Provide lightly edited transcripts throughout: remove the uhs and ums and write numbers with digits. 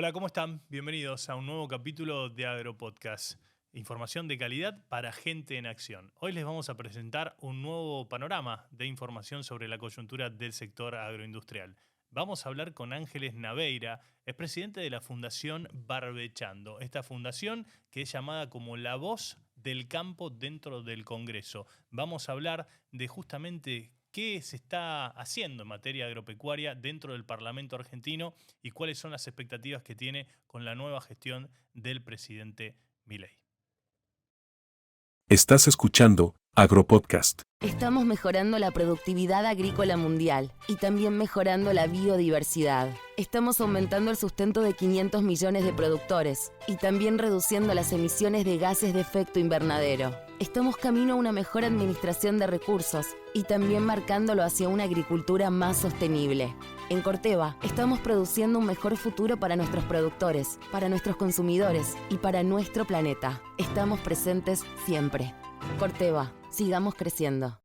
Hola, ¿cómo están? Bienvenidos a un nuevo capítulo de AgroPodcast. Información de calidad para gente en acción. Hoy les vamos a presentar un nuevo panorama de información sobre la coyuntura del sector agroindustrial. Vamos a hablar con Ángeles Naveira, es presidente de la Fundación Barbechando. Esta fundación que es llamada como la voz del campo dentro del Congreso. Vamos a hablar de justamente qué se está haciendo en materia agropecuaria dentro del Parlamento argentino y cuáles son las expectativas que tiene con la nueva gestión del presidente Milei. Estás escuchando AgroPodcast. Estamos mejorando la productividad agrícola mundial y también mejorando la biodiversidad. Estamos aumentando el sustento de 500 millones de productores y también reduciendo las emisiones de gases de efecto invernadero. Estamos camino a una mejor administración de recursos y también marcándolo hacia una agricultura más sostenible. En Corteva, estamos produciendo un mejor futuro para nuestros productores, para nuestros consumidores y para nuestro planeta. Estamos presentes siempre. Corteva, sigamos creciendo.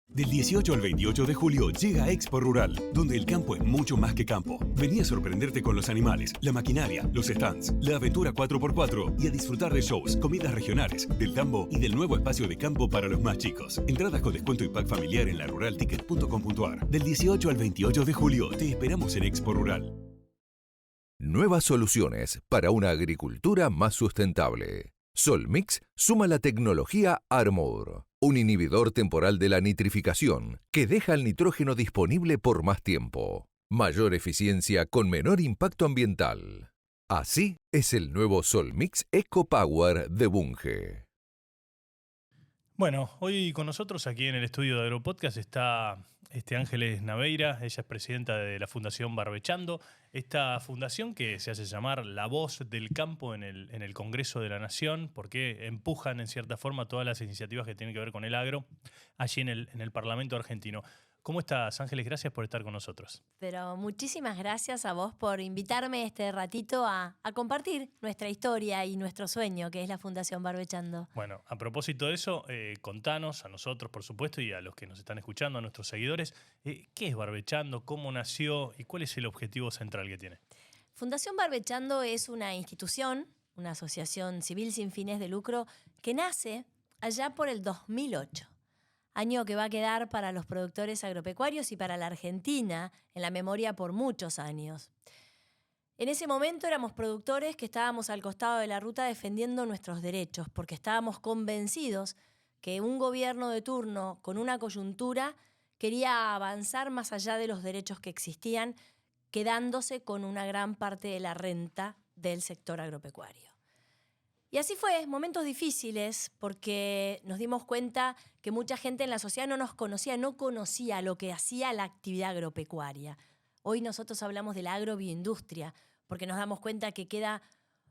Del 18 al 28 de julio llega Expo Rural, donde el campo es mucho más que campo. Vení a sorprenderte con los animales, la maquinaria, los stands, la aventura 4x4 y a disfrutar de shows, comidas regionales, del tambo y del nuevo espacio de campo para los más chicos. Entradas con descuento y pack familiar en laruralticket.com.ar. Del 18 al 28 de julio te esperamos en Expo Rural. Nuevas soluciones para una agricultura más sustentable. Solmix suma la tecnología Armour, un inhibidor temporal de la nitrificación que deja el nitrógeno disponible por más tiempo. Mayor eficiencia con menor impacto ambiental. Así es el nuevo Solmix EcoPower de Bunge. Bueno, hoy con nosotros aquí en el estudio de AgroPodcast está Ángeles Naveira. Ella es presidenta de la Fundación Barbechando. Esta fundación que se hace llamar la voz del campo en el Congreso de la Nación, porque empujan en cierta forma todas las iniciativas que tienen que ver con el agro allí en el Parlamento argentino. ¿Cómo estás, Ángeles? Gracias por estar con nosotros. Pero muchísimas gracias a vos por invitarme este ratito a compartir nuestra historia y nuestro sueño, que es la Fundación Barbechando. Bueno, a propósito de eso, contanos a nosotros, por supuesto, y a los que nos están escuchando, a nuestros seguidores, ¿qué es Barbechando? ¿Cómo nació? ¿Y cuál es el objetivo central que tiene? Fundación Barbechando es una institución, una asociación civil sin fines de lucro, que nace allá por el 2008. Año que va a quedar para los productores agropecuarios y para la Argentina en la memoria por muchos años. En ese momento éramos productores que estábamos al costado de la ruta defendiendo nuestros derechos, porque estábamos convencidos que un gobierno de turno con una coyuntura quería avanzar más allá de los derechos que existían, quedándose con una gran parte de la renta del sector agropecuario. Y así fue, momentos difíciles, porque nos dimos cuenta que mucha gente en la sociedad no nos conocía, no conocía lo que hacía la actividad agropecuaria. Hoy nosotros hablamos de la agrobioindustria, porque nos damos cuenta que queda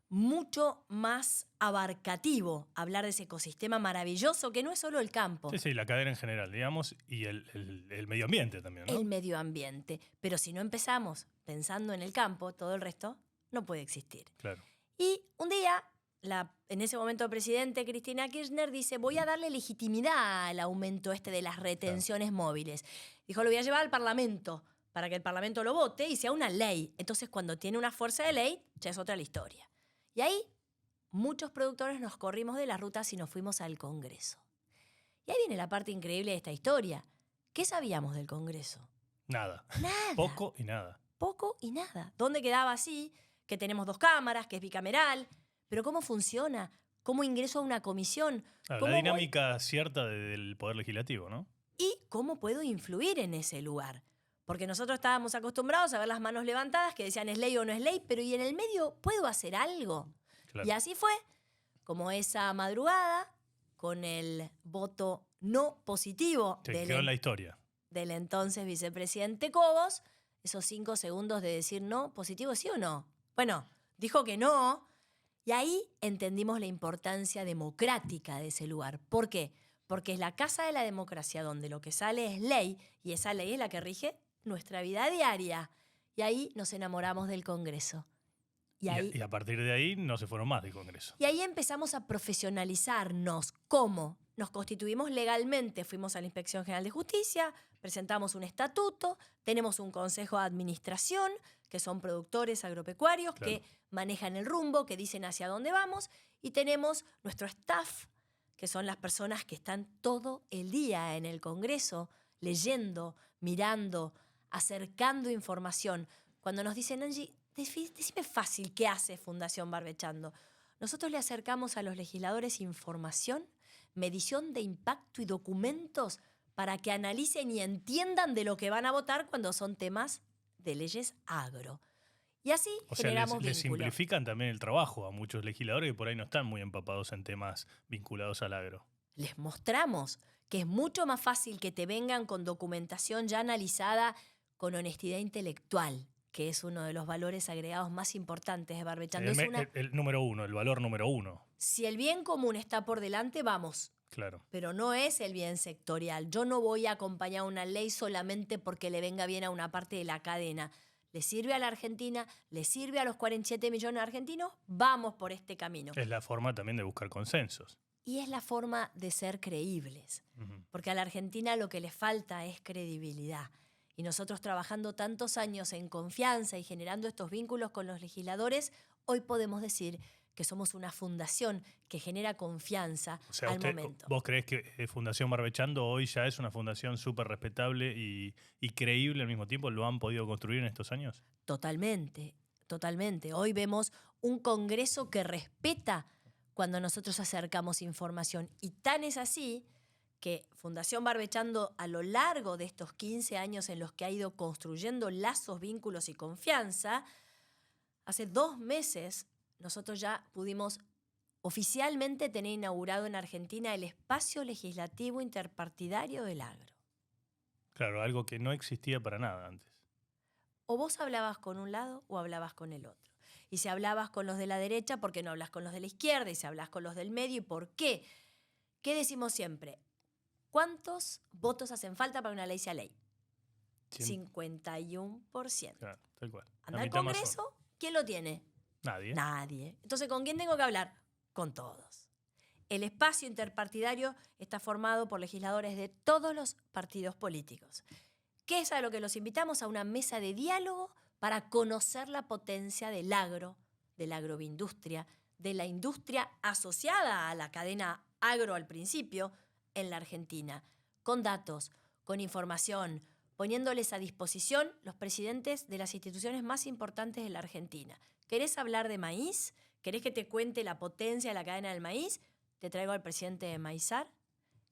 mucho más abarcativo hablar de ese ecosistema maravilloso que no es solo el campo. Sí, la cadena en general, digamos, y el medio ambiente también, ¿no? El medio ambiente. Pero si no empezamos pensando en el campo, todo el resto no puede existir. Claro. Y un día, en ese momento presidente Cristina Kirchner dice: voy a darle legitimidad al aumento de las retenciones móviles. Dijo, lo voy a llevar al Parlamento para que el Parlamento lo vote y sea una ley. Entonces, cuando tiene una fuerza de ley, ya es otra la historia. Y ahí, muchos productores nos corrimos de las rutas y nos fuimos al Congreso. Y ahí viene la parte increíble de esta historia. ¿Qué sabíamos del Congreso? Nada. Nada. Poco y nada. Poco y nada. ¿Dónde quedaba así? Que tenemos 2 cámaras, que es bicameral. Pero ¿cómo funciona? ¿Cómo ingreso a una comisión? Claro, la dinámica cierta del Poder Legislativo, ¿no? ¿Y cómo puedo influir en ese lugar? Porque nosotros estábamos acostumbrados a ver las manos levantadas que decían es ley o no es ley, pero ¿y en el medio puedo hacer algo? Claro. Y así fue, como esa madrugada, con el voto no positivo quedó en la historia del entonces vicepresidente Cobos, esos 5 segundos de decir no, positivo sí o no. Bueno, dijo que no, y ahí entendimos la importancia democrática de ese lugar. ¿Por qué? Porque es la casa de la democracia donde lo que sale es ley, y esa ley es la que rige nuestra vida diaria. Y ahí nos enamoramos del Congreso. Y a partir de ahí no se fueron más del Congreso. Y ahí empezamos a profesionalizarnos. ¿Cómo? Nos constituimos legalmente, fuimos a la Inspección General de Justicia, presentamos un estatuto, tenemos un consejo de administración, que son productores agropecuarios, Claro. que manejan el rumbo, que dicen hacia dónde vamos, y tenemos nuestro staff, que son las personas que están todo el día en el Congreso, leyendo, mirando, acercando información. Cuando nos dicen, Angie, decime fácil, ¿qué hace Fundación Barbechando? Nosotros le acercamos a los legisladores información, medición de impacto y documentos para que analicen y entiendan de lo que van a votar cuando son temas de leyes agro. Y así O sea, generamos les vínculo. simplifican también el trabajo a muchos legisladores que por ahí no están muy empapados en temas vinculados al agro. Les mostramos que es mucho más fácil que te vengan con documentación ya analizada con honestidad intelectual, que es uno de los valores agregados más importantes de Barbechando. El número uno, el valor número uno. Si el bien común está por delante, vamos. Claro. Pero no es el bien sectorial. Yo no voy a acompañar una ley solamente porque le venga bien a una parte de la cadena. ¿Le sirve a la Argentina? ¿Le sirve a los 47 millones de argentinos? Vamos por este camino. Es la forma también de buscar consensos. Y es la forma de ser creíbles. Ujú. Porque a la Argentina lo que le falta es credibilidad. Y nosotros trabajando tantos años en confianza y generando estos vínculos con los legisladores, hoy podemos decir que somos una fundación que genera confianza O sea, al momento. ¿vos creés que Fundación Barbechando hoy ya es una fundación súper respetable y creíble al mismo tiempo? ¿Lo han podido construir en estos años? Totalmente, totalmente. Hoy vemos un Congreso que respeta cuando nosotros acercamos información. Y tan es así que Fundación Barbechando, a lo largo de estos 15 años en los que ha ido construyendo lazos, vínculos y confianza, hace 2 meses nosotros ya pudimos oficialmente tener inaugurado en Argentina el espacio legislativo interpartidario del agro. Claro, algo que no existía para nada antes. O vos hablabas con un lado o hablabas con el otro. Y si hablabas con los de la derecha, ¿por qué no hablas con los de la izquierda? Y si hablas con los del medio, ¿y por qué? ¿Qué decimos siempre? ¿Cuántos votos hacen falta para que una ley sea ley? 51%. Claro, tal cual. Anda La al mitad más Congreso, ¿quién lo tiene? Nadie. Nadie. Entonces, ¿con quién tengo que hablar? Con todos. El espacio interpartidario está formado por legisladores de todos los partidos políticos. ¿Qué es a lo que los invitamos? A una mesa de diálogo para conocer la potencia del agro, de la agroindustria, de la industria asociada a la cadena agro al principio en la Argentina, con datos, con información, poniéndoles a disposición los presidentes de las instituciones más importantes de la Argentina. ¿Querés hablar de maíz? ¿Querés que te cuente la potencia de la cadena del maíz? Te traigo al presidente de Maizar,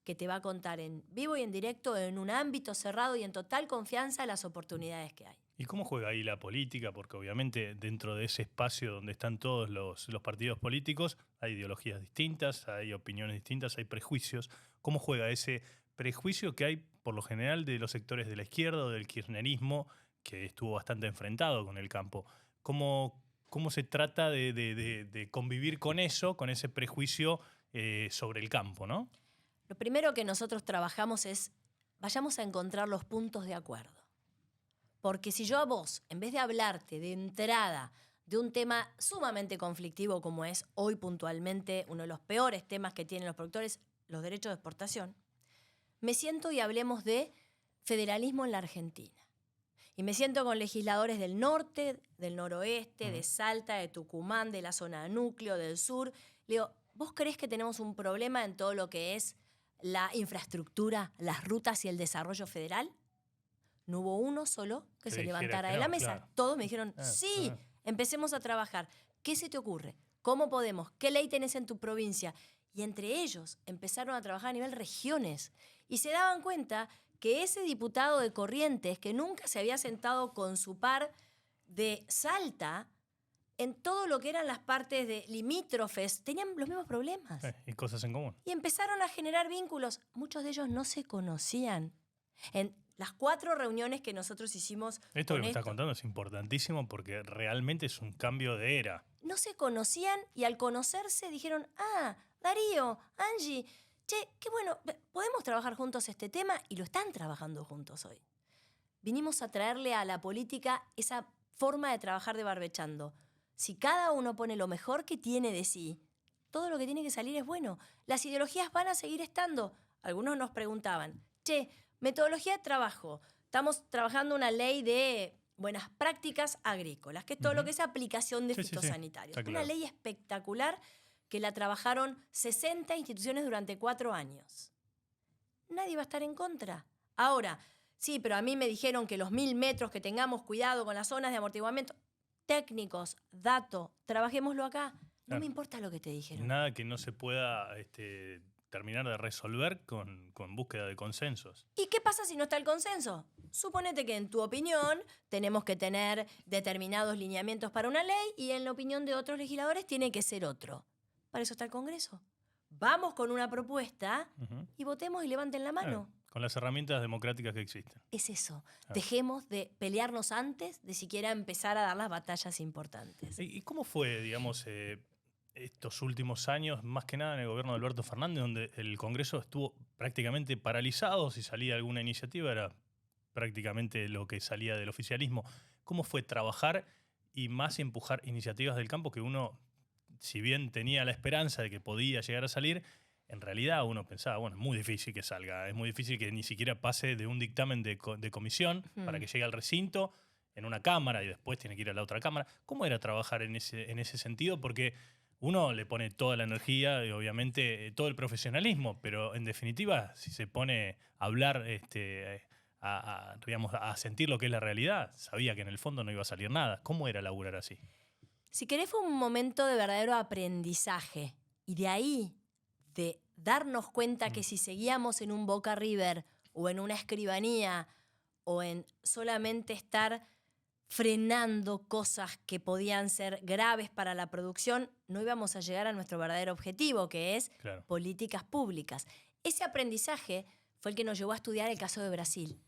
que te va a contar en vivo y en directo, en un ámbito cerrado y en total confianza, las oportunidades que hay. ¿Y cómo juega ahí la política? Porque obviamente dentro de ese espacio donde están todos los partidos políticos hay ideologías distintas, hay opiniones distintas, hay prejuicios. ¿Cómo juega ese prejuicio que hay por lo general de los sectores de la izquierda o del kirchnerismo, que estuvo bastante enfrentado con el campo? ¿Cómo se trata de convivir con eso, con ese prejuicio sobre el campo, ¿no? Lo primero que nosotros trabajamos es, vayamos a encontrar los puntos de acuerdo. Porque si yo a vos, en vez de hablarte de entrada de un tema sumamente conflictivo como es hoy puntualmente uno de los peores temas que tienen los productores, los derechos de exportación, me siento y hablemos de federalismo en la Argentina. Y me siento con legisladores del norte, del noroeste, de Salta, de Tucumán, de la zona núcleo, del sur. Le digo, ¿vos creés que tenemos un problema en todo lo que es la infraestructura, las rutas y el desarrollo federal? No hubo uno solo que se levantara de la mesa. Claro. Todos me dijeron, sí, empecemos a trabajar. ¿Qué se te ocurre? ¿Cómo podemos? ¿Qué ley tenés en tu provincia? Y entre ellos empezaron a trabajar a nivel regiones. Y se daban cuenta que ese diputado de Corrientes, que nunca se había sentado con su par de Salta, en todo lo que eran las partes de limítrofes, tenían los mismos problemas. Y cosas en común. Y empezaron a generar vínculos. Muchos de ellos no se conocían. En las 4 reuniones que nosotros hicimos Esto que con me estás contando es importantísimo porque realmente es un cambio de era. no se conocían y al conocerse dijeron, Darío, Angie, che, qué bueno, podemos trabajar juntos este tema, y lo están trabajando juntos hoy. Vinimos a traerle a la política esa forma de trabajar de Barbechando. Si cada uno pone lo mejor que tiene de sí, todo lo que tiene que salir es bueno. Las ideologías van a seguir estando. Algunos nos preguntaban, metodología de trabajo. Estamos trabajando una ley de buenas prácticas agrícolas, que es todo lo que es aplicación de fitosanitarios. Está Una claro. ley espectacular que la trabajaron 60 instituciones durante 4 años. Nadie va a estar en contra. Ahora, sí, pero a mí me dijeron que los 1000 metros que tengamos cuidado con las zonas de amortiguamiento, técnicos, datos, trabajémoslo acá. No Claro. me importa lo que te dijeron. Nada que no se pueda terminar de resolver con búsqueda de consensos. ¿Y qué pasa si no está el consenso? Suponete que en tu opinión tenemos que tener determinados lineamientos para una ley y en la opinión de otros legisladores tiene que ser otro. Para eso está el Congreso. Vamos con una propuesta Ujú. y votemos y levanten la mano. Claro, con las herramientas democráticas que existen. Es eso. Claro. Dejemos de pelearnos antes de siquiera empezar a dar las batallas importantes. ¿Y cómo fue, digamos, estos últimos años, más que nada en el gobierno de Alberto Fernández, donde el Congreso estuvo prácticamente paralizado? Si salía alguna iniciativa era prácticamente lo que salía del oficialismo. ¿Cómo fue trabajar y más empujar iniciativas del campo que uno, si bien tenía la esperanza de que podía llegar a salir, en realidad uno pensaba, bueno, es muy difícil que salga, es muy difícil que ni siquiera pase de un dictamen de comisión para que llegue al recinto en una cámara y después tiene que ir a la otra cámara? ¿Cómo era trabajar en ese sentido? Porque uno le pone toda la energía y obviamente todo el profesionalismo, pero en definitiva, si se pone a hablar, digamos, a sentir lo que es la realidad, sabía que en el fondo no iba a salir nada. ¿Cómo era laburar así? Si querés, fue un momento de verdadero aprendizaje. Y de ahí, de darnos cuenta que si seguíamos en un Boca River o en una escribanía o en solamente estar frenando cosas que podían ser graves para la producción, no íbamos a llegar a nuestro verdadero objetivo, que es Claro. políticas públicas. Ese aprendizaje fue el que nos llevó a estudiar el caso de Brasil.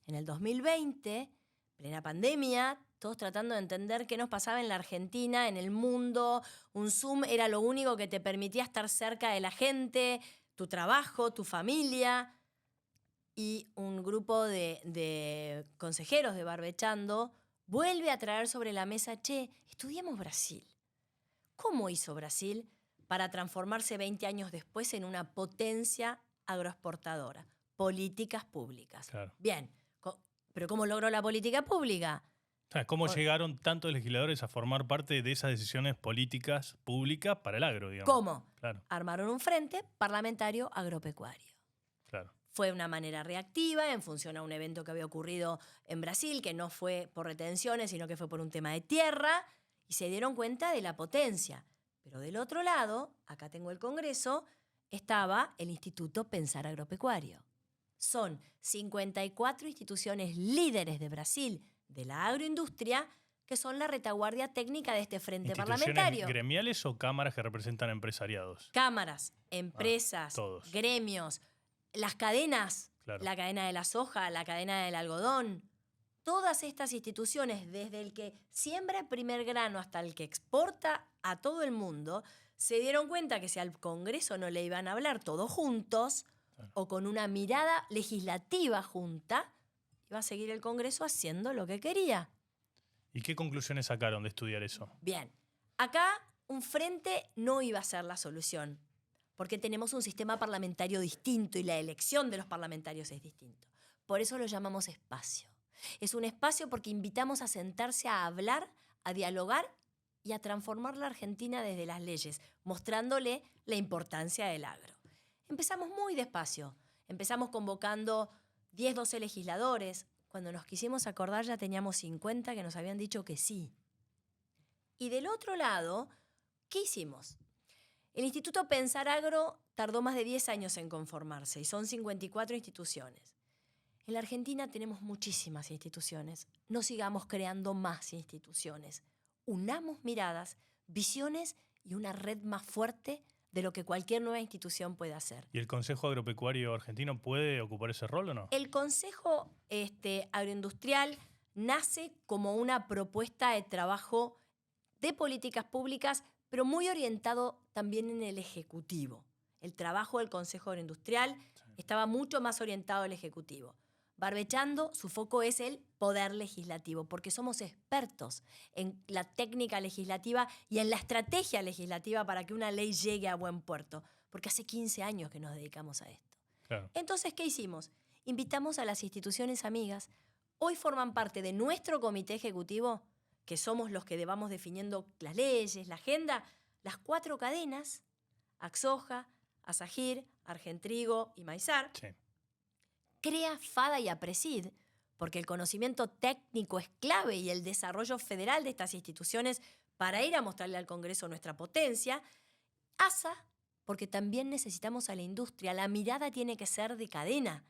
En el 2020, plena pandemia, todos tratando de entender qué nos pasaba en la Argentina, en el mundo. Un Zoom era lo único que te permitía estar cerca de la gente, tu trabajo, tu familia. Y un grupo de consejeros de Barbechando vuelve a traer sobre la mesa, estudiemos Brasil. ¿Cómo hizo Brasil para transformarse 20 años después en una potencia agroexportadora? Políticas públicas. Claro. Bien, pero ¿cómo logró la política pública? O sea, ¿cómo llegaron tantos legisladores a formar parte de esas decisiones políticas públicas para el agro, digamos? ¿Cómo? Claro, Armaron un frente parlamentario agropecuario. claro. Fue una manera reactiva en función a un evento que había ocurrido en Brasil, que no fue por retenciones, sino que fue por un tema de tierra, y se dieron cuenta de la potencia. Pero del otro lado, acá tengo el Congreso, estaba el Instituto Pensar Agropecuario. Son 54 instituciones líderes de Brasil, de la agroindustria, que son la retaguardia técnica de este frente ¿Instituciones parlamentario. gremiales o cámaras que representan empresariados? Cámaras, empresas, todos. gremios, las cadenas, Claro. la cadena de la soja, la cadena del algodón. Todas estas instituciones, desde el que siembra el primer grano hasta el que exporta a todo el mundo, se dieron cuenta que si al Congreso no le iban a hablar todos juntos o con una mirada legislativa junta, iba a seguir el Congreso haciendo lo que quería. ¿Y qué conclusiones sacaron de estudiar eso? Bien, acá un frente no iba a ser la solución, porque tenemos un sistema parlamentario distinto y la elección de los parlamentarios es distinto. Por eso lo llamamos espacio. Es un espacio porque invitamos a sentarse a hablar, a dialogar y a transformar la Argentina desde las leyes, mostrándole la importancia del agro. Empezamos muy despacio. Empezamos convocando 10, 12 legisladores. Cuando nos quisimos acordar ya teníamos 50 que nos habían dicho que sí. Y del otro lado, ¿qué hicimos? El Instituto Pensar Agro tardó más de 10 años en conformarse y son 54 instituciones. En la Argentina tenemos muchísimas instituciones. No sigamos creando más instituciones. Unamos miradas, visiones y una red más fuerte de lo que cualquier nueva institución puede hacer. ¿Y el Consejo Agropecuario Argentino puede ocupar ese rol o no? El Consejo Agroindustrial nace como una propuesta de trabajo de políticas públicas, pero muy orientado también en el Ejecutivo. El trabajo del Consejo Agroindustrial estaba mucho más orientado al Ejecutivo. Barbechando, su foco es el poder legislativo, porque somos expertos en la técnica legislativa y en la estrategia legislativa para que una ley llegue a buen puerto, porque hace 15 años que nos dedicamos a esto. Claro. Entonces, ¿qué hicimos? Invitamos a las instituciones amigas. Hoy forman parte de nuestro comité ejecutivo, que somos los que vamos definiendo las leyes, la agenda, las 4 cadenas, Axoja, Asagir, Argentrigo y Maizar. Sí. CREA, FADA y APRESID, porque el conocimiento técnico es clave y el desarrollo federal de estas instituciones para ir a mostrarle al Congreso nuestra potencia. ASA, porque también necesitamos a la industria, la mirada tiene que ser de cadena.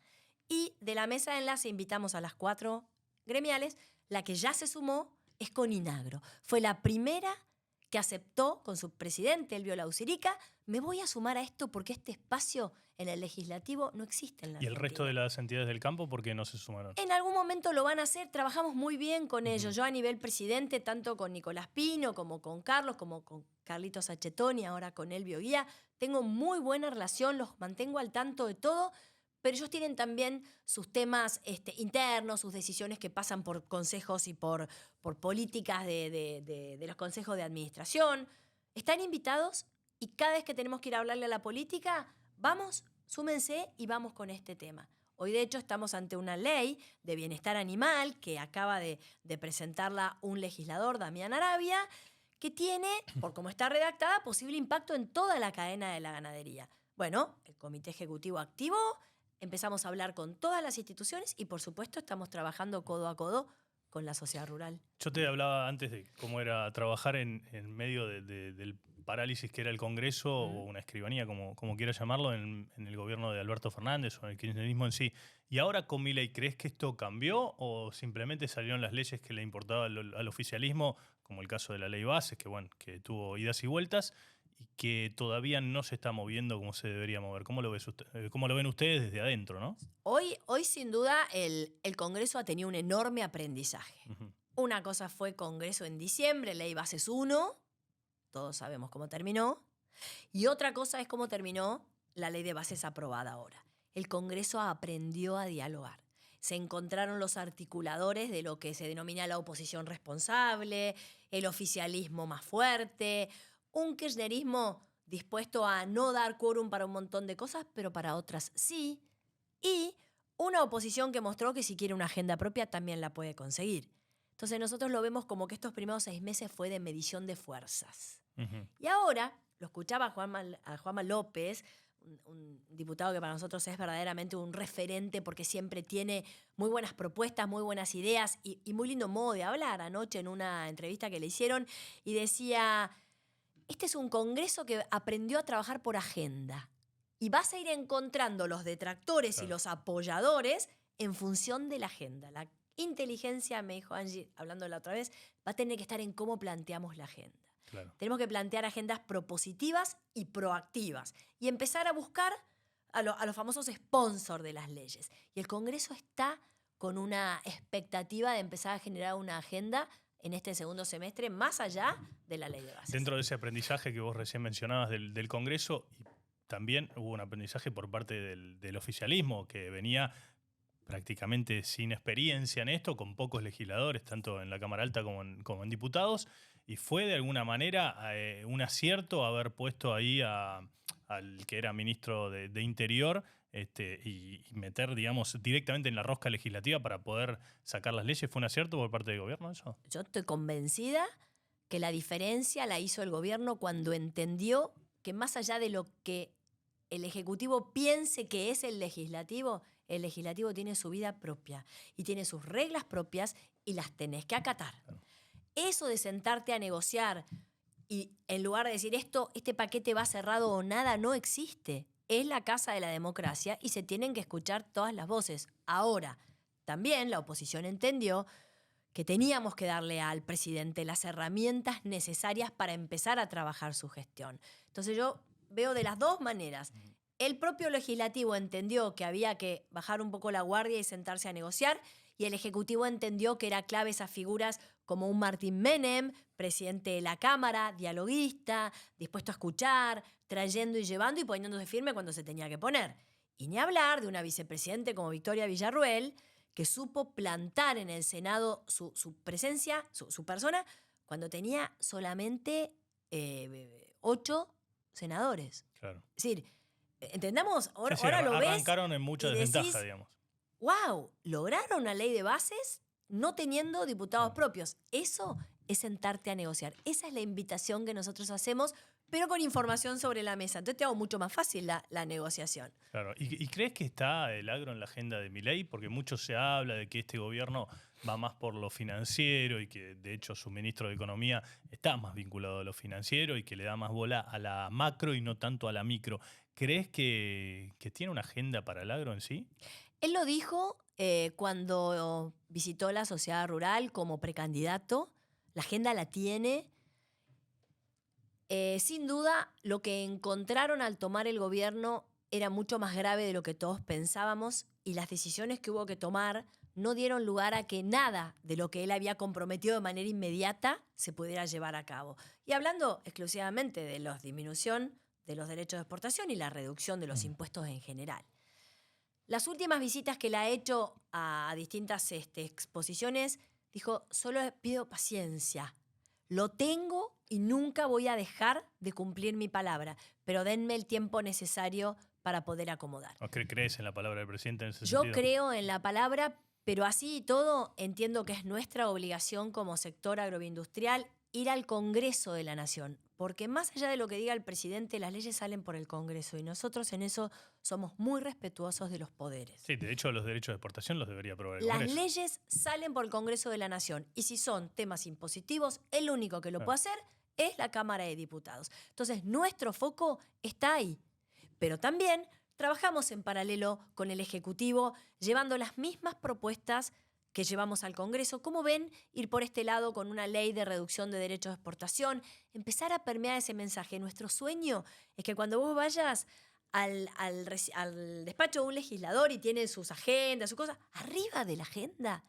Y de la mesa de enlace invitamos a las 4 gremiales, la que ya se sumó es Coninagro. Fue la primera que aceptó con su presidente, Elvio Lausirica, me voy a sumar a esto porque este espacio en el legislativo no existe en la ¿Y el Argentina. resto de las entidades del campo por qué no se sumaron? En algún momento lo van a hacer, trabajamos muy bien con ellos. Yo a nivel presidente, tanto con Nicolás Pino, como con Carlos, como con Carlitos Achetoni, ahora con Elvio Guía, tengo muy buena relación, los mantengo al tanto de todo, pero ellos tienen también sus temas internos, sus decisiones que pasan por consejos y por políticas de los consejos de administración. Están invitados y cada vez que tenemos que ir a hablarle a la política, vamos, súmense y vamos con este tema. Hoy, de hecho, estamos ante una ley de bienestar animal que acaba de presentarla un legislador, Damián Arabia, que tiene, por cómo está redactada, posible impacto en toda la cadena de la ganadería. Bueno, el Comité Ejecutivo activó, empezamos a hablar con todas las instituciones y, por supuesto, estamos trabajando codo a codo con la sociedad rural. Yo te hablaba antes de cómo era trabajar en medio del parálisis que era el Congreso o una escribanía, como quieras llamarlo, en el gobierno de Alberto Fernández o en el kirchnerismo en sí. ¿Y ahora con Milei crees que esto cambió o simplemente salieron las leyes que le importaban al oficialismo, como el caso de la ley Bases, que tuvo idas y vueltas y que todavía no se está moviendo como se debería mover? ¿Cómo lo ven ustedes desde adentro, no? Hoy sin duda, el Congreso ha tenido un enorme aprendizaje. Una cosa fue Congreso en diciembre, Ley Bases 1, todos sabemos cómo terminó, y otra cosa es cómo terminó la Ley de Bases aprobada ahora. El Congreso aprendió a dialogar. Se encontraron los articuladores de lo que se denomina la oposición responsable, el oficialismo más fuerte, un kirchnerismo dispuesto a no dar quórum para un montón de cosas, pero para otras sí, y una oposición que mostró que si quiere una agenda propia también la puede conseguir. Entonces nosotros lo vemos como que estos primeros 6 meses fue de medición de fuerzas. Y ahora, lo escuchaba a Juanma López, un diputado que para nosotros es verdaderamente un referente porque siempre tiene muy buenas propuestas, muy buenas ideas y muy lindo modo de hablar. Anoche en una entrevista que le hicieron y decía, este es un Congreso que aprendió a trabajar por agenda y vas a ir encontrando los detractores y los apoyadores en función de la agenda. La inteligencia, me dijo Angie, hablando la otra vez, va a tener que estar en cómo planteamos la agenda. Claro. Tenemos que plantear agendas propositivas y proactivas y empezar a buscar a los famosos sponsors de las leyes. Y el Congreso está con una expectativa de empezar a generar una agenda en este segundo semestre más allá de la ley de bases. Dentro de ese aprendizaje que vos recién mencionabas del Congreso, también hubo un aprendizaje por parte del oficialismo que venía prácticamente sin experiencia en esto, con pocos legisladores, tanto en la Cámara Alta como en diputados, y fue de alguna manera un acierto haber puesto ahí al que era ministro de Interior y meter, digamos, directamente en la rosca legislativa para poder sacar las leyes. ¿Fue un acierto por parte del gobierno eso? Yo estoy convencida que la diferencia la hizo el gobierno cuando entendió que más allá de lo que el Ejecutivo piense que es el Legislativo tiene su vida propia y tiene sus reglas propias y las tenés que acatar. Claro. Eso de sentarte a negociar y en lugar de decir este paquete va cerrado o nada, no existe. Es la casa de la democracia y se tienen que escuchar todas las voces. Ahora, también la oposición entendió que teníamos que darle al presidente las herramientas necesarias para empezar a trabajar su gestión. Entonces yo veo de las dos maneras. El propio legislativo entendió que había que bajar un poco la guardia y sentarse a negociar, y el Ejecutivo entendió que era clave esas figuras como un Martín Menem, presidente de la Cámara, dialoguista, dispuesto a escuchar, trayendo y llevando y poniéndose firme cuando se tenía que poner. Y ni hablar de una vicepresidente como Victoria Villarruel, que supo plantar en el Senado su presencia, su persona, cuando tenía solamente 8 senadores. Claro. Es decir, entendamos, ahora, Sí, ahora lo ves arrancaron en mucha y desventaja, decís, digamos. wow, lograron una ley de bases no teniendo diputados propios. Eso es sentarte a negociar. Esa es la invitación que nosotros hacemos, pero con información sobre la mesa. Entonces te hago mucho más fácil la negociación. Claro. ¿Y crees que está el agro en la agenda de Milei? Porque mucho se habla de que este gobierno va más por lo financiero y que de hecho su ministro de Economía está más vinculado a lo financiero y que le da más bola a la macro y no tanto a la micro. ¿Crees que tiene una agenda para el agro en sí? Él lo dijo cuando visitó la sociedad rural como precandidato. La agenda la tiene. Sin duda, lo que encontraron al tomar el gobierno era mucho más grave de lo que todos pensábamos y las decisiones que hubo que tomar no dieron lugar a que nada de lo que él había comprometido de manera inmediata se pudiera llevar a cabo. Y hablando exclusivamente de la disminución de los derechos de exportación y la reducción de los impuestos en general. Las últimas visitas que le ha hecho a distintas exposiciones, dijo, solo pido paciencia. Lo tengo y nunca voy a dejar de cumplir mi palabra, pero denme el tiempo necesario para poder acomodar. ¿O crees en la palabra del presidente en ese Yo sentido? creo en la palabra, pero así y todo entiendo que es nuestra obligación como sector agroindustrial ir al Congreso de la Nación, porque más allá de lo que diga el presidente, las leyes salen por el Congreso y nosotros en eso somos muy respetuosos de los poderes. Sí, de hecho los derechos de exportación los debería aprobar el Las Congreso. leyes salen por el Congreso de la Nación y si son temas impositivos, el único que lo puede hacer es la Cámara de Diputados. Entonces, nuestro foco está ahí. Pero también trabajamos en paralelo con el Ejecutivo, llevando las mismas propuestas que llevamos al Congreso. ¿Cómo ven ir por este lado con una ley de reducción de derechos de exportación? Empezar a permear ese mensaje. Nuestro sueño es que cuando vos vayas al despacho de un legislador y tiene sus agendas, sus cosas, arriba de la agenda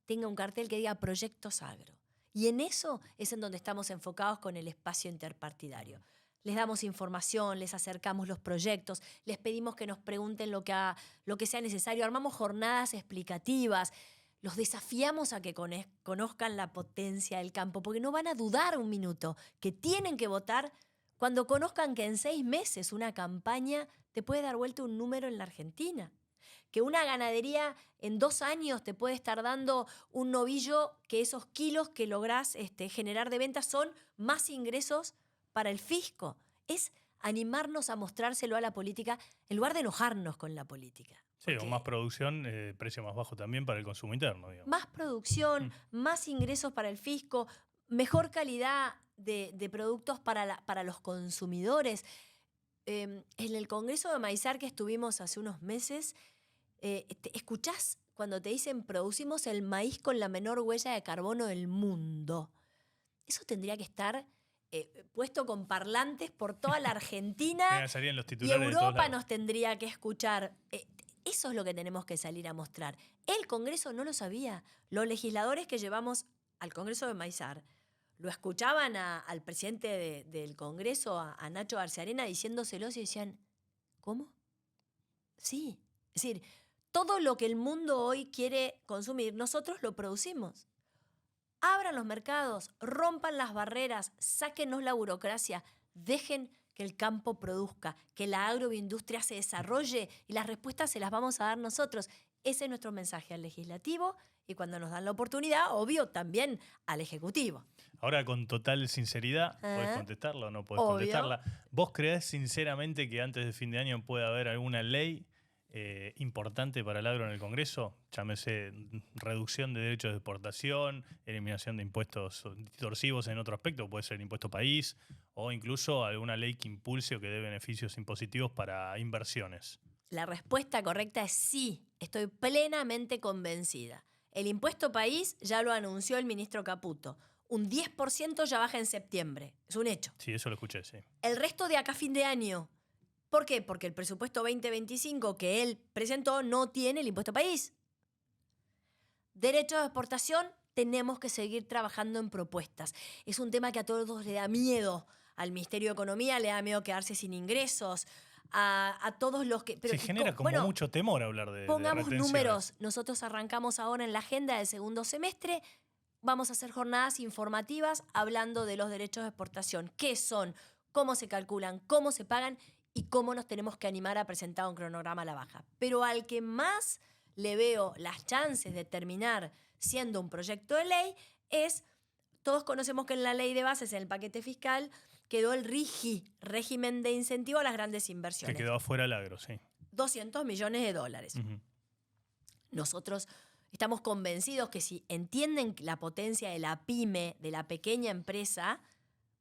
tenga un cartel que diga Proyectos Agro. Y en eso es en donde estamos enfocados con el espacio interpartidario. Les damos información, les acercamos los proyectos, les pedimos que nos pregunten lo que sea necesario, armamos jornadas explicativas, los desafiamos a que conozcan la potencia del campo, porque no van a dudar un minuto que tienen que votar cuando conozcan que en 6 meses una campaña te puede dar vuelta un número en la Argentina. Que una ganadería en 2 años te puede estar dando un novillo que esos kilos que lográs generar de ventas son más ingresos para el fisco. Es animarnos a mostrárselo a la política en lugar de enojarnos con la política. Sí, o más producción, precio más bajo también para el consumo interno, digamos. Más producción, más ingresos para el fisco, mejor calidad de productos para los consumidores. En el Congreso de Maizar que estuvimos hace unos meses, escuchás cuando te dicen producimos el maíz con la menor huella de carbono del mundo. Eso tendría que estar puesto con parlantes por toda la Argentina Salían los y titulares de todos Europa lados. nos tendría que escuchar. Eso es lo que tenemos que salir a mostrar. El Congreso no lo sabía. Los legisladores que llevamos al Congreso de Maizar lo escuchaban al presidente del Congreso, a Nacho Arcearena, diciéndoselos y decían, ¿cómo? Sí. Es decir, todo lo que el mundo hoy quiere consumir, nosotros lo producimos. Abran los mercados, rompan las barreras, sáquennos la burocracia, dejen que el campo produzca, que la agroindustria se desarrolle y las respuestas se las vamos a dar nosotros. Ese es nuestro mensaje al legislativo y cuando nos dan la oportunidad, obvio, también al ejecutivo. Ahora, con total sinceridad, ¿podés contestarla o no podés Obvio. contestarla? ¿Vos creés sinceramente que antes de fin de año puede haber alguna ley importante para el agro en el Congreso? Llámese reducción de derechos de exportación, eliminación de impuestos distorsivos en otro aspecto, puede ser el impuesto país, o incluso alguna ley que impulse o que dé beneficios impositivos para inversiones. La respuesta correcta es sí, estoy plenamente convencida. El impuesto país ya lo anunció el ministro Caputo. Un 10% ya baja en septiembre, es un hecho. Sí, eso lo escuché, sí. El resto de acá a fin de año. ¿Por qué? Porque el presupuesto 2025 que él presentó no tiene el impuesto país. Derechos de exportación, tenemos que seguir trabajando en propuestas. Es un tema que a todos le da miedo. Al Ministerio de Economía le da miedo quedarse sin ingresos. a todos los que... Se genera como mucho temor hablar de pongamos retenciones. números. Nosotros arrancamos ahora en la agenda del segundo semestre. Vamos a hacer jornadas informativas hablando de los derechos de exportación. ¿Qué son? ¿Cómo se calculan? ¿Cómo se pagan? Y cómo nos tenemos que animar a presentar un cronograma a la baja. Pero al que más le veo las chances de terminar siendo un proyecto de ley es... Todos conocemos que en la ley de bases, en el paquete fiscal, quedó el RIGI, régimen de incentivo a las grandes inversiones. Que quedó afuera el agro, sí. 200 millones de dólares. Uh-huh. Nosotros estamos convencidos que si entienden la potencia de la pyme, de la pequeña empresa,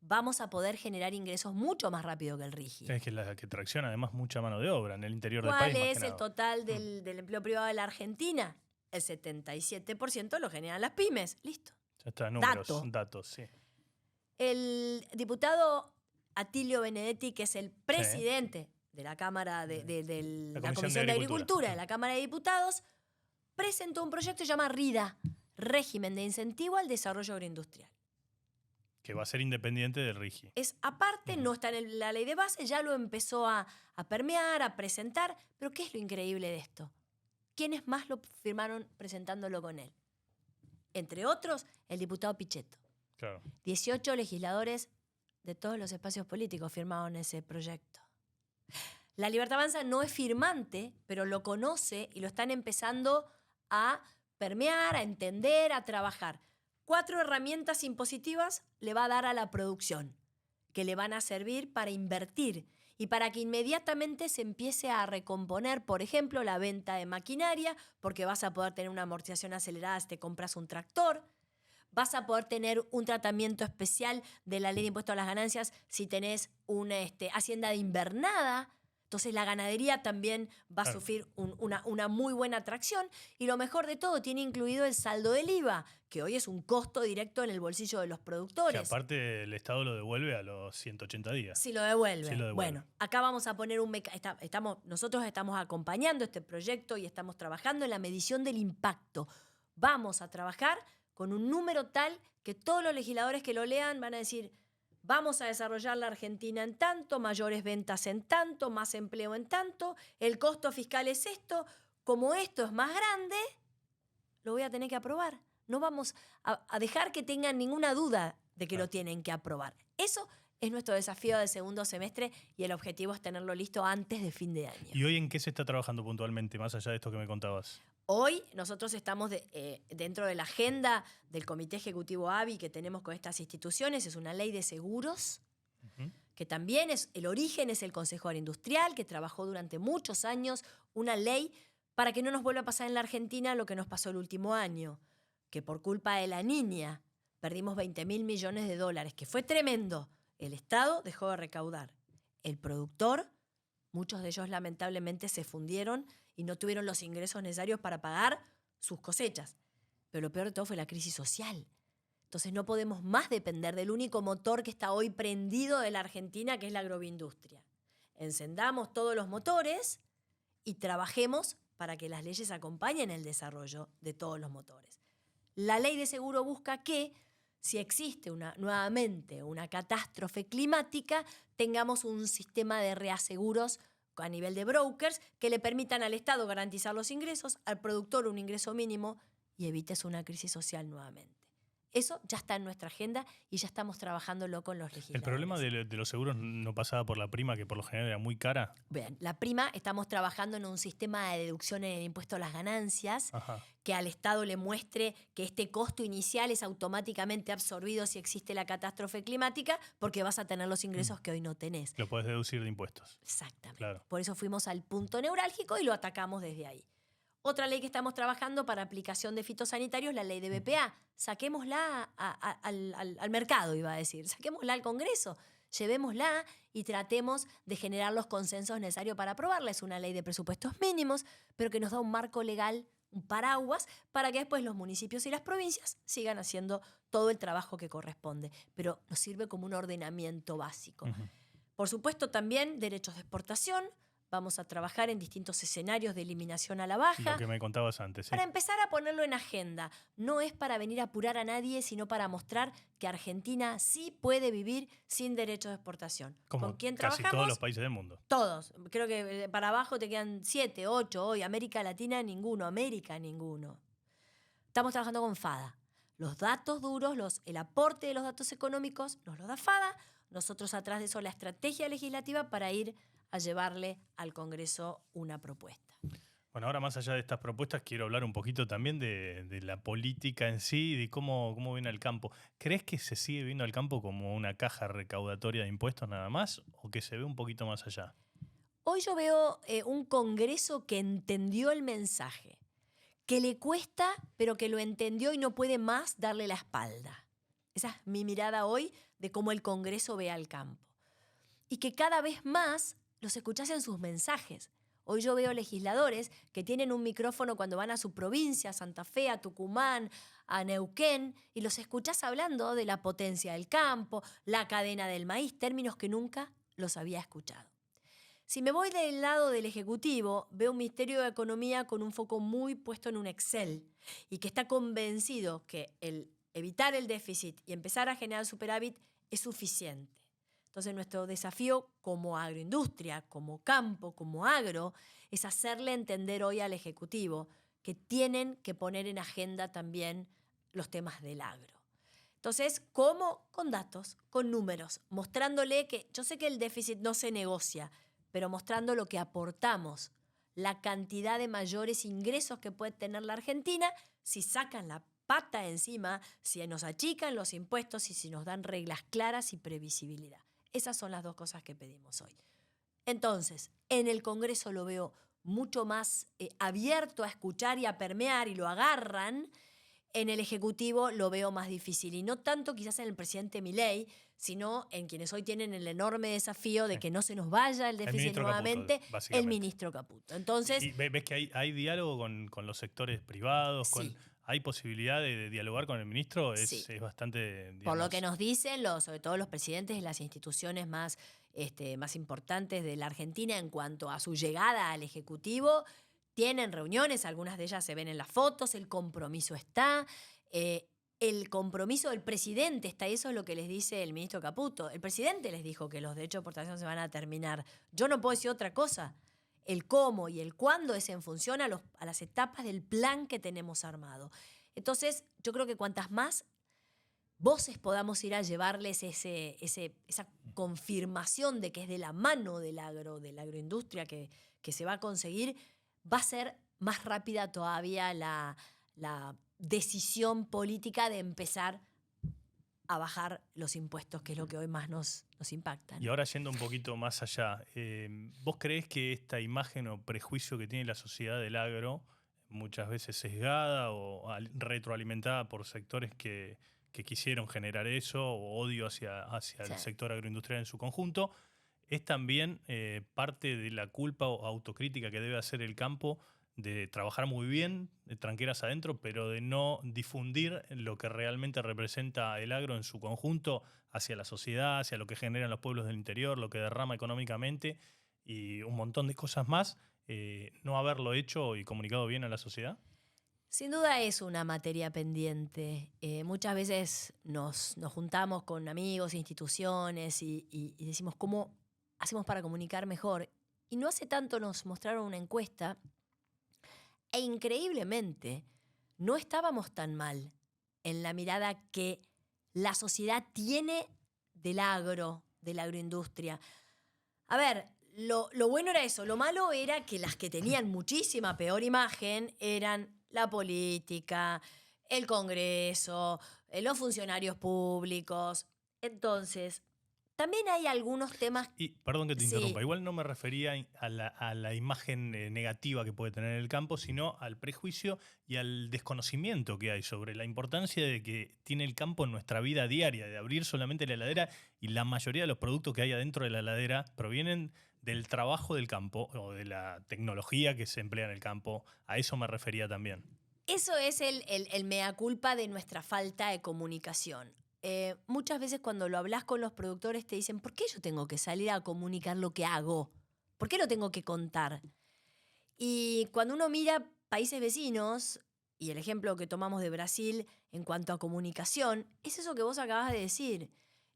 vamos a poder generar ingresos mucho más rápido que el RIGI. Es que la que tracciona además mucha mano de obra en el interior del país. ¿Cuál más es que el nada. total del empleo privado de la Argentina? El 77% lo generan las pymes. Listo. Ya está, números, Dato. datos, sí. El diputado Atilio Benedetti, que es el presidente de la Cámara de la Comisión de Agricultura de la Cámara de Diputados, presentó un proyecto que se llama RIDA, Régimen de Incentivo al Desarrollo Agroindustrial. Que va a ser independiente del RIGI. Es aparte, no está en la ley de base, ya lo empezó a permear, a presentar. Pero ¿qué es lo increíble de esto? ¿Quiénes más lo firmaron presentándolo con él? Entre otros, el diputado Pichetto. Claro. 18 legisladores de todos los espacios políticos firmaron ese proyecto. La Libertad Avanza no es firmante, pero lo conoce y lo están empezando a permear, a entender, a trabajar. 4 herramientas impositivas le va a dar a la producción, que le van a servir para invertir y para que inmediatamente se empiece a recomponer, por ejemplo, la venta de maquinaria, porque vas a poder tener una amortización acelerada si te compras un tractor. Vas a poder tener un tratamiento especial de la ley de impuesto a las ganancias si tenés una hacienda de invernada. Entonces la ganadería también va a sufrir una muy buena atracción. Y lo mejor de todo, tiene incluido el saldo del IVA, que hoy es un costo directo en el bolsillo de los productores. Que aparte el Estado lo devuelve a los 180 días. Sí lo devuelve. Sí lo devuelve. Bueno, acá vamos a poner nosotros estamos acompañando este proyecto y estamos trabajando en la medición del impacto. Vamos a trabajar con un número tal que todos los legisladores que lo lean van a decir: vamos a desarrollar la Argentina en tanto, mayores ventas en tanto, más empleo en tanto, el costo fiscal es esto, como esto es más grande, lo voy a tener que aprobar. No vamos a dejar que tengan ninguna duda de que lo tienen que aprobar. Eso es nuestro desafío del segundo semestre y el objetivo es tenerlo listo antes de fin de año. ¿Y hoy en qué se está trabajando puntualmente, más allá de esto que me contabas? Hoy nosotros estamos dentro de la agenda del Comité Ejecutivo ABI que tenemos con estas instituciones. Es una ley de seguros, que también el origen es el Consejo Agroindustrial, que trabajó durante muchos años una ley para que no nos vuelva a pasar en la Argentina lo que nos pasó el último año, que por culpa de la niña perdimos 20.000 millones de dólares, que fue tremendo. El Estado dejó de recaudar. El productor, muchos de ellos lamentablemente se fundieron y no tuvieron los ingresos necesarios para pagar sus cosechas. Pero lo peor de todo fue la crisis social. Entonces no podemos más depender del único motor que está hoy prendido de la Argentina, que es la agroindustria. Encendamos todos los motores y trabajemos para que las leyes acompañen el desarrollo de todos los motores. La ley de seguro busca que, si existe nuevamente una catástrofe climática, tengamos un sistema de reaseguros a nivel de brokers que le permitan al Estado garantizar los ingresos, al productor un ingreso mínimo y evites una crisis social nuevamente. Eso ya está en nuestra agenda y ya estamos trabajándolo con los legisladores. ¿El problema de los seguros no pasaba por la prima, que por lo general era muy cara? Bien, la prima, estamos trabajando en un sistema de deducción en el impuesto a las ganancias, que al Estado le muestre que este costo inicial es automáticamente absorbido si existe la catástrofe climática, porque vas a tener los ingresos que hoy no tenés. Lo podés deducir de impuestos. Exactamente. Claro. Por eso fuimos al punto neurálgico y lo atacamos desde ahí. Otra ley que estamos trabajando para aplicación de fitosanitarios, la ley de BPA. Saquémosla al mercado, iba a decir. Saquémosla al Congreso. Llevémosla y tratemos de generar los consensos necesarios para aprobarla. Es una ley de presupuestos mínimos, pero que nos da un marco legal, un paraguas, para que después los municipios y las provincias sigan haciendo todo el trabajo que corresponde. Pero nos sirve como un ordenamiento básico. Por supuesto, también derechos de exportación. vamos a trabajar en distintos escenarios de eliminación a la baja. Lo que me contabas antes. ¿Sí? Para empezar a ponerlo en agenda. No es para venir a apurar a nadie, sino para mostrar que Argentina sí puede vivir sin derechos de exportación. Como ¿Con quién casi trabajamos? todos los países del mundo. Todos. Creo que para abajo te quedan 7, 8 hoy. América Latina, ninguno. América, ninguno. Estamos trabajando con FADA. Los datos duros, el aporte de los datos económicos nos los da FADA. Nosotros atrás de eso la estrategia legislativa para ir a llevarle al Congreso una propuesta. Bueno, ahora más allá de estas propuestas, quiero hablar un poquito también de la política en sí, de cómo viene el campo. ¿Crees que se sigue viendo al campo como una caja recaudatoria de impuestos nada más o que se ve un poquito más allá? Hoy yo veo un Congreso que entendió el mensaje, que le cuesta, pero que lo entendió y no puede más darle la espalda. Esa es mi mirada hoy de cómo el Congreso ve al campo. Y que cada vez más los escuchás en sus mensajes. Hoy yo veo legisladores que tienen un micrófono cuando van a su provincia, a Santa Fe, a Tucumán, a Neuquén, y los escuchás hablando de la potencia del campo, la cadena del maíz, términos que nunca los había escuchado. Si me voy del lado del Ejecutivo, veo un Ministerio de Economía con un foco muy puesto en un Excel y que está convencido que el evitar el déficit y empezar a generar superávit es suficiente. Entonces nuestro desafío como agroindustria, como campo, como agro, es hacerle entender hoy al Ejecutivo que tienen que poner en agenda también los temas del agro. Entonces, ¿cómo? Con datos, con números, mostrándole que yo sé que el déficit no se negocia, pero mostrando lo que aportamos, la cantidad de mayores ingresos que puede tener la Argentina si sacan la pata encima, si nos achican los impuestos y si nos dan reglas claras y previsibilidad. Esas son las dos cosas que pedimos hoy. Entonces, en el Congreso lo veo mucho más abierto a escuchar y a permear y lo agarran. En el Ejecutivo lo veo más difícil. Y no tanto quizás en el presidente Milei, sino en quienes hoy tienen el enorme desafío de que no se nos vaya el déficit nuevamente, el ministro Caputo. Entonces, ¿Y ves que hay diálogo con los sectores privados? Sí. ¿Hay posibilidad de dialogar con el ministro? Sí. Es bastante, digamos, por lo que nos dicen, sobre todo los presidentes de las instituciones más importantes de la Argentina en cuanto a su llegada al Ejecutivo, tienen reuniones, algunas de ellas se ven en las fotos, el compromiso está, el compromiso del presidente está, y eso es lo que les dice el ministro Caputo. El presidente les dijo que los derechos de exportación se van a terminar. Yo no puedo decir otra cosa. El cómo y el cuándo es en función a las etapas del plan que tenemos armado. Entonces, yo creo que cuantas más voces podamos ir a llevarles esa confirmación de que es de la mano de la agroindustria que se va a conseguir, va a ser más rápida todavía la decisión política de empezar a bajar los impuestos, que es lo que hoy más nos impacta, ¿no? Y ahora yendo un poquito más allá, ¿vos creés que esta imagen o prejuicio que tiene la sociedad del agro, muchas veces sesgada o retroalimentada por sectores que quisieron generar eso, o odio hacia el sector agroindustrial en su conjunto, es también parte de la culpa o autocrítica que debe hacer el campo de trabajar muy bien, de tranqueras adentro, pero de no difundir lo que realmente representa el agro en su conjunto hacia la sociedad, hacia lo que generan los pueblos del interior, lo que derrama económicamente y un montón de cosas más, no haberlo hecho y comunicado bien a la sociedad? Sin duda es una materia pendiente. Muchas veces nos juntamos con amigos, instituciones y decimos cómo hacemos para comunicar mejor. Y no hace tanto nos mostraron una encuesta e increíblemente no estábamos tan mal en la mirada que la sociedad tiene del agro, de la agroindustria. A ver, lo bueno era eso. Lo malo era que las que tenían muchísima peor imagen eran la política, el Congreso, los funcionarios públicos. Entonces, también hay algunos temas... Y perdón que te interrumpa, Sí. igual no me refería a la imagen negativa que puede tener el campo, sino al prejuicio y al desconocimiento que hay sobre la importancia de que tiene el campo en nuestra vida diaria, de abrir solamente la heladera, y la mayoría de los productos que hay adentro de la heladera provienen del trabajo del campo o de la tecnología que se emplea en el campo. A eso me refería también. Eso es el mea culpa de nuestra falta de comunicación. Muchas veces cuando lo hablas con los productores te dicen, ¿por qué yo tengo que salir a comunicar lo que hago? ¿Por qué lo tengo que contar? Y cuando uno mira países vecinos, y el ejemplo que tomamos de Brasil en cuanto a comunicación, es eso que vos acabas de decir.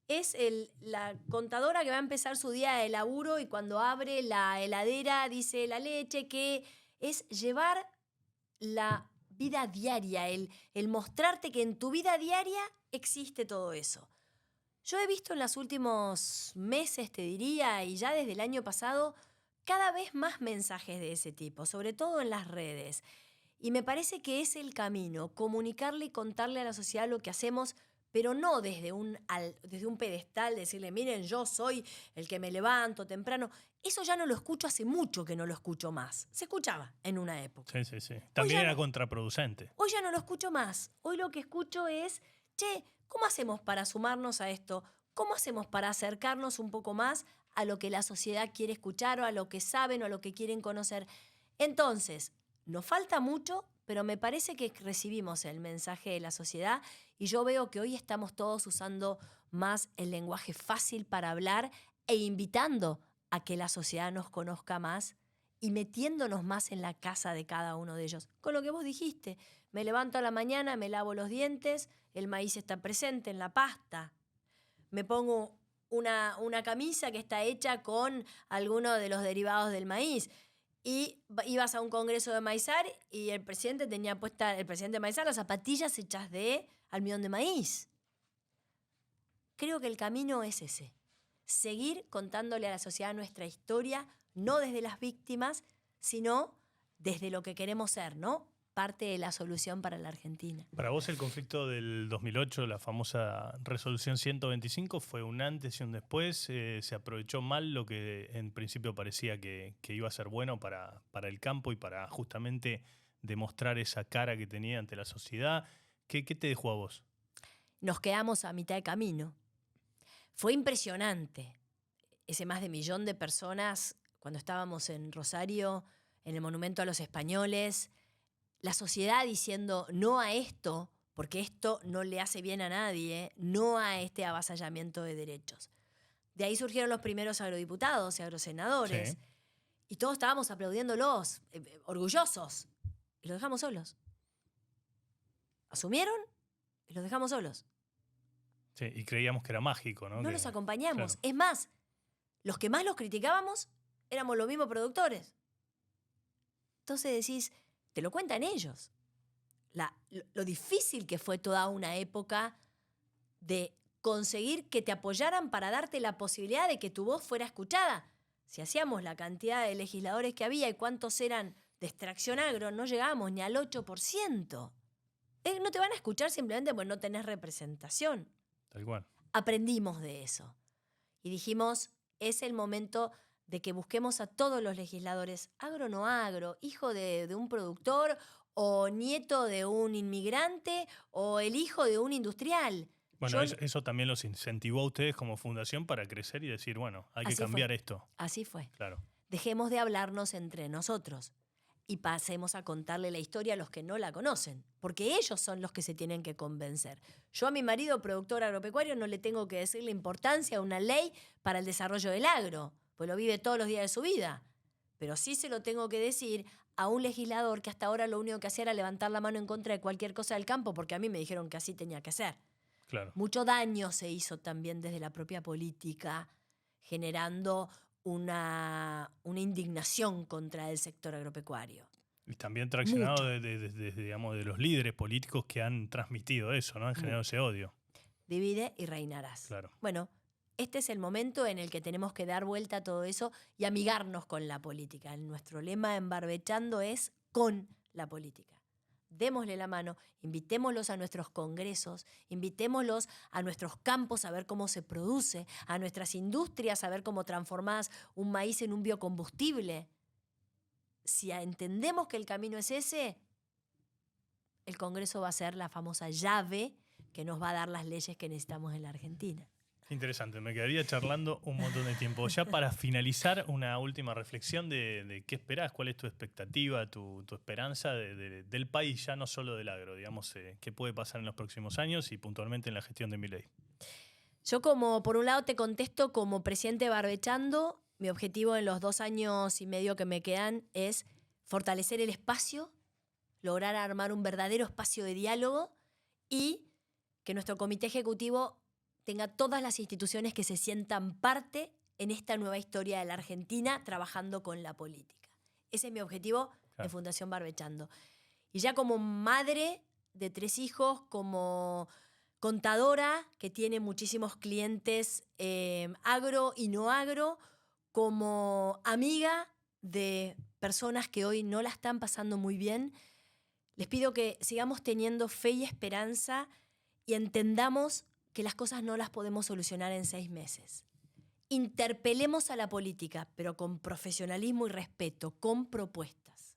Es la contadora que va a empezar su día de laburo y cuando abre la heladera dice la leche, que es llevar la vida diaria, el mostrarte que en tu vida diaria existe todo eso. Yo he visto en los últimos meses, te diría, y ya desde el año pasado, cada vez más mensajes de ese tipo, sobre todo en las redes. Y me parece que es el camino, comunicarle y contarle a la sociedad lo que hacemos, pero no desde un pedestal, decirle, miren, yo soy el que me levanto temprano. Eso ya no lo escucho, hace mucho que no lo escucho más. Se escuchaba en una época. Sí. También era contraproducente. Hoy ya no lo escucho más. Hoy lo que escucho es, che, ¿cómo hacemos para sumarnos a esto? ¿Cómo hacemos para acercarnos un poco más a lo que la sociedad quiere escuchar o a lo que saben o a lo que quieren conocer? Entonces, nos falta mucho, pero me parece que recibimos el mensaje de la sociedad y yo veo que hoy estamos todos usando más el lenguaje fácil para hablar e invitando a que la sociedad nos conozca más y metiéndonos más en la casa de cada uno de ellos. Con lo que vos dijiste, me levanto a la mañana, me lavo los dientes, el maíz está presente en la pasta. Me pongo una camisa que está hecha con alguno de los derivados del maíz. Y ibas a un congreso de Maizar y el presidente tenía puesta, el presidente de Maizar, las zapatillas hechas de almidón de maíz. Creo que el camino es ese. Seguir contándole a la sociedad nuestra historia, no desde las víctimas, sino desde lo que queremos ser, ¿no? Parte de la solución para la Argentina. Para vos el conflicto del 2008, la famosa resolución 125, fue un antes y un después. Se aprovechó mal lo que en principio parecía que iba a ser bueno para el campo y para justamente demostrar esa cara que tenía ante la sociedad. ¿Qué te dejó a vos? Nos quedamos a mitad de camino. Fue impresionante. Ese más de 1 millón de personas, cuando estábamos en Rosario, en el Monumento a los Españoles, la sociedad diciendo no a esto, porque esto no le hace bien a nadie, no a este avasallamiento de derechos. De ahí surgieron los primeros agrodiputados y agrosenadores, Sí. y todos estábamos aplaudiéndolos, orgullosos, y los dejamos solos. ¿Asumieron? Y los dejamos solos. Sí, y creíamos que era mágico, ¿no? No Que- los acompañamos. claro. Es más, los que más los criticábamos éramos los mismos productores. Entonces decís, te lo cuentan ellos. Lo difícil que fue toda una época de conseguir que te apoyaran para darte la posibilidad de que tu voz fuera escuchada. Si hacíamos la cantidad de legisladores que había y cuántos eran de extracción agro, no llegábamos ni al 8%. No te van a escuchar simplemente porque no tenés representación. Tal cual. Aprendimos de eso. Y dijimos, es el momento de que busquemos a todos los legisladores, agro o no agro, hijo de un productor o nieto de un inmigrante o el hijo de un industrial. Bueno, Yo- eso también los incentivó a ustedes como fundación para crecer y decir, bueno, hay que Así fue. cambiar esto. Así fue. Claro. Dejemos de hablarnos entre nosotros y pasemos a contarle la historia a los que no la conocen, porque ellos son los que se tienen que convencer. Yo a mi marido, productor agropecuario, no le tengo que decir la importancia de una ley para el desarrollo del agro, pues lo vive todos los días de su vida. Pero sí se lo tengo que decir a un legislador que hasta ahora lo único que hacía era levantar la mano en contra de cualquier cosa del campo, porque a mí me dijeron que así tenía que ser. Claro. Mucho daño se hizo también desde la propia política, generando una indignación contra el sector agropecuario. Y también traccionado Mucho. digamos, de los líderes políticos que han transmitido eso, ¿no? Han generado ese odio. Divide y reinarás. Claro. Bueno, este es el momento en el que tenemos que dar vuelta a todo eso y amigarnos con la política. Nuestro lema en Barbechando es con la política. Démosle la mano, invitémoslos a nuestros congresos, invitémoslos a nuestros campos a ver cómo se produce, a nuestras industrias a ver cómo transformás un maíz en un biocombustible. Si entendemos que el camino es ese, el Congreso va a ser la famosa llave que nos va a dar las leyes que necesitamos en la Argentina. Interesante, me quedaría charlando un montón de tiempo. Ya para finalizar, una última reflexión de qué esperás, cuál es tu expectativa, tu esperanza del país, ya no solo del agro, digamos, qué puede pasar en los próximos años y puntualmente en la gestión de Milei. Yo por un lado te contesto como presidente de Barbechando, mi objetivo en los 2 años y medio que me quedan es fortalecer el espacio, lograr armar un verdadero espacio de diálogo y que nuestro comité ejecutivo tenga todas las instituciones que se sientan parte en esta nueva historia de la Argentina trabajando con la política. Ese es mi objetivo en Fundación Barbechando. Y ya como madre de 3 hijos, como contadora que tiene muchísimos clientes agro y no agro, como amiga de personas que hoy no la están pasando muy bien, les pido que sigamos teniendo fe y esperanza y entendamos que las cosas no las podemos solucionar en 6 meses. Interpelemos a la política, pero con profesionalismo y respeto, con propuestas.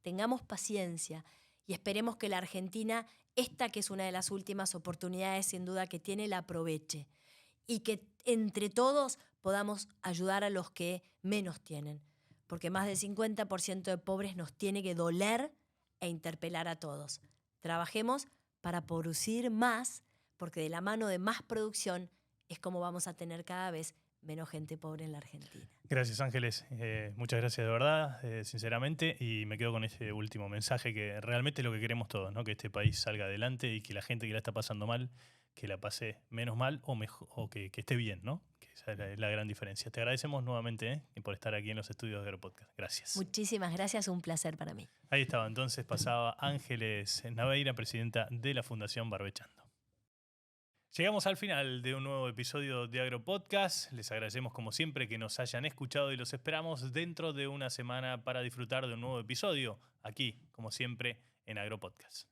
Tengamos paciencia y esperemos que la Argentina, esta que es una de las últimas oportunidades sin duda que tiene, la aproveche. Y que entre todos podamos ayudar a los que menos tienen. Porque más del 50% de pobres nos tiene que doler e interpelar a todos. Trabajemos para producir más, porque de la mano de más producción es como vamos a tener cada vez menos gente pobre en la Argentina. Gracias, Ángeles. Muchas gracias de verdad, sinceramente. Y me quedo con ese último mensaje, que realmente es lo que queremos todos, ¿no? Que este país salga adelante y que la gente que la está pasando mal, que la pase menos mal o, mejor, o que esté bien, ¿no? Que esa es la gran diferencia. Te agradecemos nuevamente por estar aquí en los estudios de Agropodcast. Gracias. Muchísimas gracias, un placer para mí. Ahí estaba, entonces pasaba Ángeles Naveira, presidenta de la Fundación Barbechando. Llegamos al final de un nuevo episodio de Agropodcast. Les agradecemos como siempre que nos hayan escuchado y los esperamos dentro de una semana para disfrutar de un nuevo episodio aquí, como siempre, en Agropodcast.